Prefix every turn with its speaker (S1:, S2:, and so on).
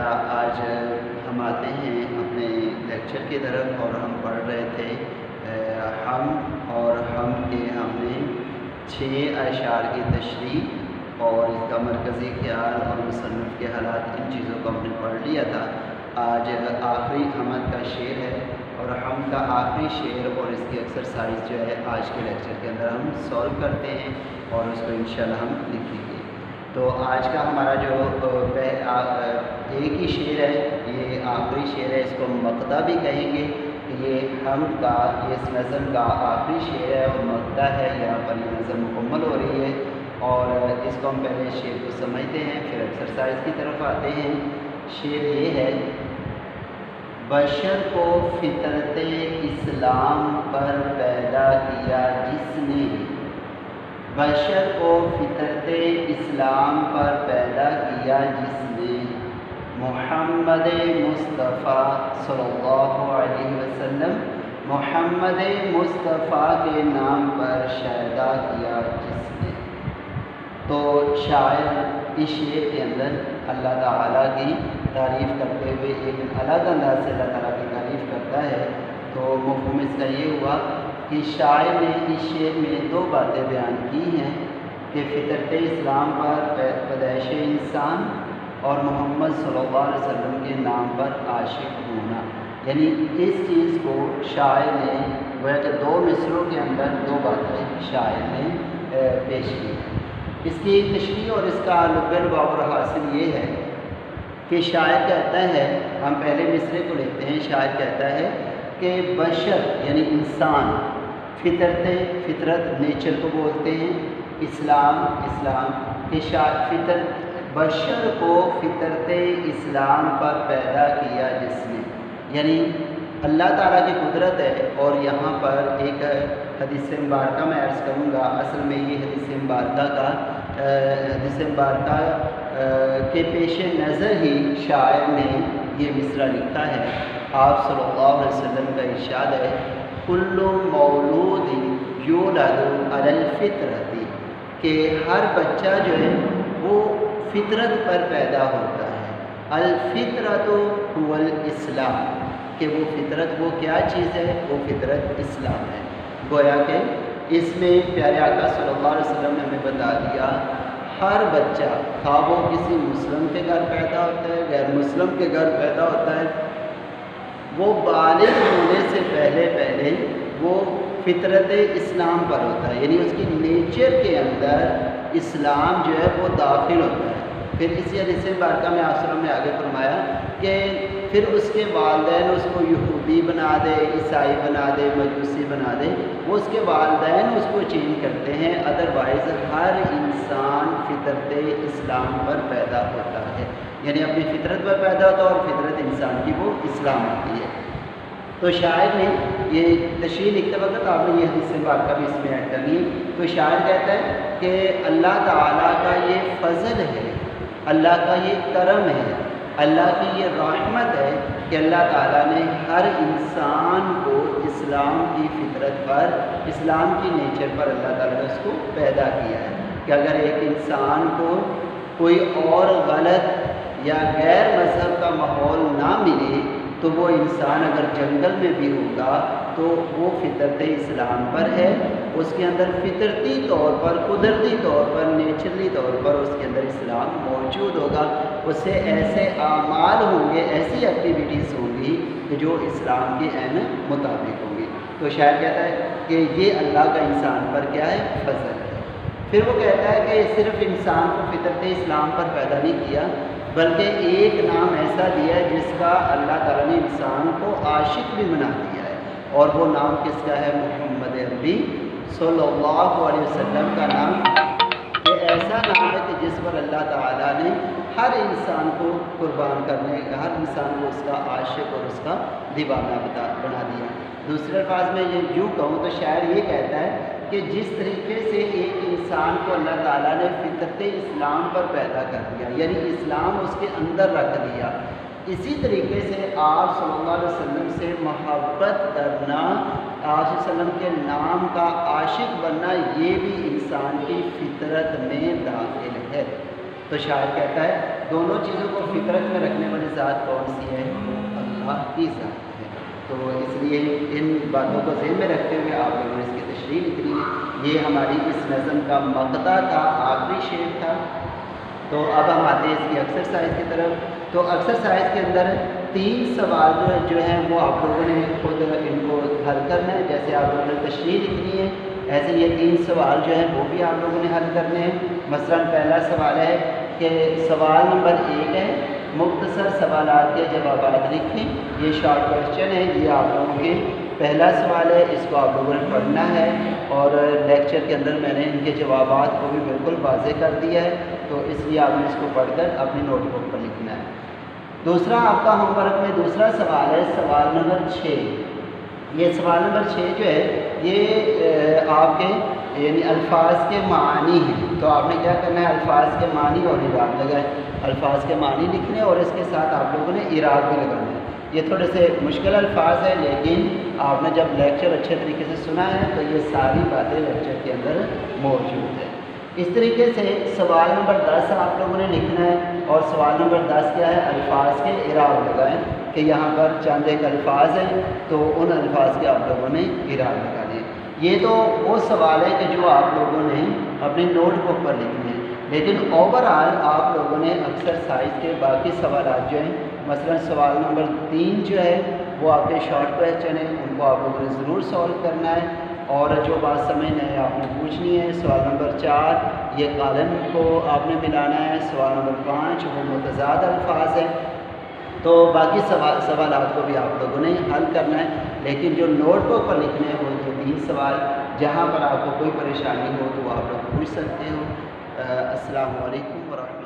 S1: آج ہم آتے ہیں اپنے لیکچر کی طرف اور ہم پڑھ رہے تھے ہم کے ہم نے 6 اشعار کی تشریح اور اس کا مرکزی خیال اور مصنف کے حالات، ان چیزوں کو ہم نے پڑھ لیا تھا۔ آج آخری حمد کا شعر ہے اور ہم کا آخری شعر اور اس کی ایکسرسائز جو ہے آج کے لیکچر کے اندر ہم سولو کرتے ہیں اور اس کو انشاءاللہ ہم لکھیں گے۔ تو آج کا ہمارا جو ایک ہی شعر ہے، یہ آخری شعر ہے، اس کو ہم مقطع بھی کہیں گے۔ یہ ہم کا یہ اس نظم کا آخری شعر ہے اور مقطع ہے، یہاں پر یہ نظم مکمل ہو رہی ہے اور اس کو ہم پہلے شعر کو سمجھتے ہیں پھر ایکسرسائز کی طرف آتے ہیں۔ شعر یہ ہے: بشر کو فطرت اسلام پر پیدا کیا جس نے، بشر کو فطرت اسلام پر پیدا کیا جس نے، محمد مصطفیٰ صلی اللہ علیہ وسلم، محمد مصطفیٰ کے نام پر شیدا کیا جس نے۔ تو شاعر اس شعر کے اندر اللہ تعالیٰ کی تعریف کرتے ہوئے ایک الگ انداز سے اللہ تعالیٰ کی تعریف کرتا ہے۔ تو مفہوم اس کا یہ ہوا کہ شاعر نے اس شعر میں 2 باتیں بیان کی ہیں کہ فطرت اسلام پر پیدائش انسان اور محمد صلی اللہ علیہ وسلم کے نام پر عاشق ہونا، یعنی اس چیز کو شاعر نے گویا کہ 2 مصرعوں کے اندر 2 باتیں شاعر نے پیش کی۔ اس کی تشریح اور اس کا لب لباب حاصل یہ ہے کہ شاعر کہتا ہے، ہم پہلے مصرعے کو لیتے ہیں، شاعر کہتا ہے کہ بشر یعنی انسان، فطرت نیچر کو بولتے ہیں، اسلام کہ بشر کو فطرت اسلام پر پیدا کیا جس نے، یعنی اللہ تعالیٰ کی قدرت ہے۔ اور یہاں پر ایک حدیث مبارکہ میں عرض کروں گا، اصل میں یہ حدیث مبارکہ کے پیش نظر ہی شاعر نے یہ مصرع لکھا ہے۔ آپ صلی اللہ علیہ وسلم کا ارشاد ہے: کل مولود یولد علی الفطرۃ، کہ ہر بچہ جو ہے وہ فطرت پر پیدا ہوتا ہے۔ الفطرۃ هو الاسلام، کہ وہ فطرت وہ کیا چیز ہے؟ وہ فطرت اسلام ہے۔ گویا کہ اس میں پیارے آقا صلی اللہ علیہ وسلم نے ہمیں بتا دیا، ہر بچہ خواہ وہ کسی مسلم کے گھر پیدا ہوتا ہے، غیر مسلم کے گھر پیدا ہوتا ہے، وہ بالغ ہونے سے پہلے وہ فطرت اسلام پر ہوتا ہے، یعنی اس کی نیچر کے اندر اسلام جو ہے وہ داخل ہوتا ہے۔ پھر اسی حدیث مبارکہ میں آپ صلی اللہ علیہ وسلم نے آگے فرمایا کہ پھر اس کے والدین اس کو یہودی بنا دے، عیسائی بنا دے، مجوسی بنا دے، وہ اس کے والدین اس کو چینج کرتے ہیں، ادروائز ہر انسان فطرت اسلام پر پیدا ہوتا ہے، یعنی اپنی فطرت پر پیدا ہوتا ہے اور فطرت انسان کی وہ اسلام ہوتی ہے۔ تو شاعر نے یہ تشریح لکھتے وقت آپ نے یہ حدیث مبارکہ بھی اس میں ایڈ کرنی ہے۔ تو شاعر کہتا ہے کہ اللہ تعالیٰ کا یہ فضل ہے، اللہ کا یہ کرم ہے، اللہ کی یہ رحمت ہے کہ اللہ تعالیٰ نے ہر انسان کو اسلام کی فطرت پر، اسلام کی نیچر پر اللہ تعالیٰ نے اس کو پیدا کیا ہے کہ اگر ایک انسان کو کوئی اور غلط یا غیر مذہب کا ماحول نہ ملے تو وہ انسان اگر جنگل میں بھی ہوگا تو وہ فطرت اسلام پر ہے، اس کے اندر فطرتی طور پر، قدرتی طور پر، نیچرلی طور پر اس کے اندر اسلام موجود ہوگا، اسے ایسے اعمال ہوں گے، ایسی ایکٹیویٹیز ہوں گی کہ جو اسلام کے عین مطابق ہوں گی۔ تو شاعر کہتا ہے کہ یہ اللہ کا انسان پر کیا ہے؟ فضل ہے۔ پھر وہ کہتا ہے کہ صرف انسان کو فطرت اسلام پر پیدا نہیں کیا بلکہ ایک نام ایسا دیا ہے جس کا اللہ تعالیٰ نے انسان کو عاشق بھی بنا دیا ہے، اور وہ نام کس کا ہے؟ محمد عربی صلی اللہ علیہ وسلم کا نام۔ یہ ایسا نام ہے کہ جس پر اللہ تعالیٰ نے ہر انسان کو قربان کرنے کا، ہر انسان کو اس کا عاشق اور اس کا دیوانہ بنا دیا۔ دوسرے الفاظ میں یہ یوں کہوں تو شاعر یہ کہتا ہے کہ جس طریقے سے ایک انسان کو اللہ تعالیٰ نے فطرت اسلام پر پیدا کر دیا، یعنی اسلام اس کے اندر رکھ دیا، اسی طریقے سے آپ صلی اللہ علیہ وسلم سے محبت کرنا، آپ صلی اللہ علیہ وسلم کے نام کا عاشق بننا، یہ بھی انسان کی فطرت میں داخل ہے۔ تو تو شاعر کہتا ہے دونوں چیزوں کو فطرت میں رکھنے والی ذات کون سی ہے؟ اللہ کی ذات ہے۔ تو اس لیے ان باتوں کو ذہن میں رکھتے ہوئے آپ لوگوں نے اس کی تشریح لکھنی ہے۔ یہ ہماری اس نظم کا مقطع تھا، آخری شعر تھا۔ تو اب ہم آتے ہیں اس کی ایکسرسائز کی طرف۔ تو ایکسرسائز کے اندر 3 سوال جو ہیں وہ آپ لوگوں نے خود ان کو حل کرنا ہے، جیسے آپ لوگوں نے تشریح لکھنی ہے ایسے یہ 3 سوال جو ہیں وہ بھی آپ لوگوں نے حل کرنے ہیں۔ مثلا پہلا سوال ہے کہ سوال نمبر 1 ہے مختصر سوالات کے جوابات لکھیں، یہ شارٹ کویشچن ہے، یہ آپ لوگوں کے پہلا سوال ہے، اس کو آپ لوگوں نے پڑھنا ہے اور لیکچر کے اندر میں نے ان کے جوابات کو بھی بالکل واضح کر دیا ہے، تو اس لیے آپ نے اس کو پڑھ کر اپنی نوٹ بک پر لکھنا ہے۔ دوسرا آپ کا ہوم ورک میں دوسرا سوال ہے سوال نمبر 6۔ یہ سوال نمبر 6 جو ہے یہ آپ کے یعنی الفاظ کے معنی ہیں، تو آپ نے کیا کرنا ہے الفاظ کے معنی اور اعراب لگائیں، الفاظ کے معنی لکھنے اور اس کے ساتھ آپ لوگوں نے اعراب بھی لگانا ہے۔ یہ تھوڑے سے مشکل الفاظ ہیں لیکن آپ نے جب لیکچر اچھے طریقے سے سنا ہے تو یہ ساری باتیں لیکچر کے اندر موجود ہیں۔ اس طریقے سے سوال نمبر 10 آپ لوگوں نے لکھنا ہے اور سوال نمبر 10 کیا ہے الفاظ کے اعراب لگائیں کہ یہاں پر چند ایک الفاظ ہیں تو ان الفاظ کے آپ لوگوں نے اعراب لگانے ہیں۔ یہ تو وہ سوال ہے کہ جو آپ لوگوں نے اپنی نوٹ بک پر لکھنے ہیں، لیکن اوورآل آپ لوگوں نے ایکسرسائز کے باقی سوالات جو ہیں مثلا سوال نمبر 3 جو ہے وہ آپ کے شارٹ کویشچن ہیں، ان کو آپ لوگوں نے ضرور سولو کرنا ہے اور جو بات سمجھ نہیں ہے آپ نے پوچھنی ہے۔ سوال نمبر 4 یہ قالن کو آپ نے ملانا ہے، سوال نمبر 5 وہ متضاد الفاظ ہیں، تو باقی سوالات کو بھی آپ لوگوں نے حل کرنا ہے، لیکن جو نوٹ بک پر لکھنے ہیں وہ 3 سوال، جہاں پر آپ کو کوئی پریشانی ہو تو آپ لوگ پوچھ سکتے ہو۔ السلام علیکم ورحمۃ اللہ۔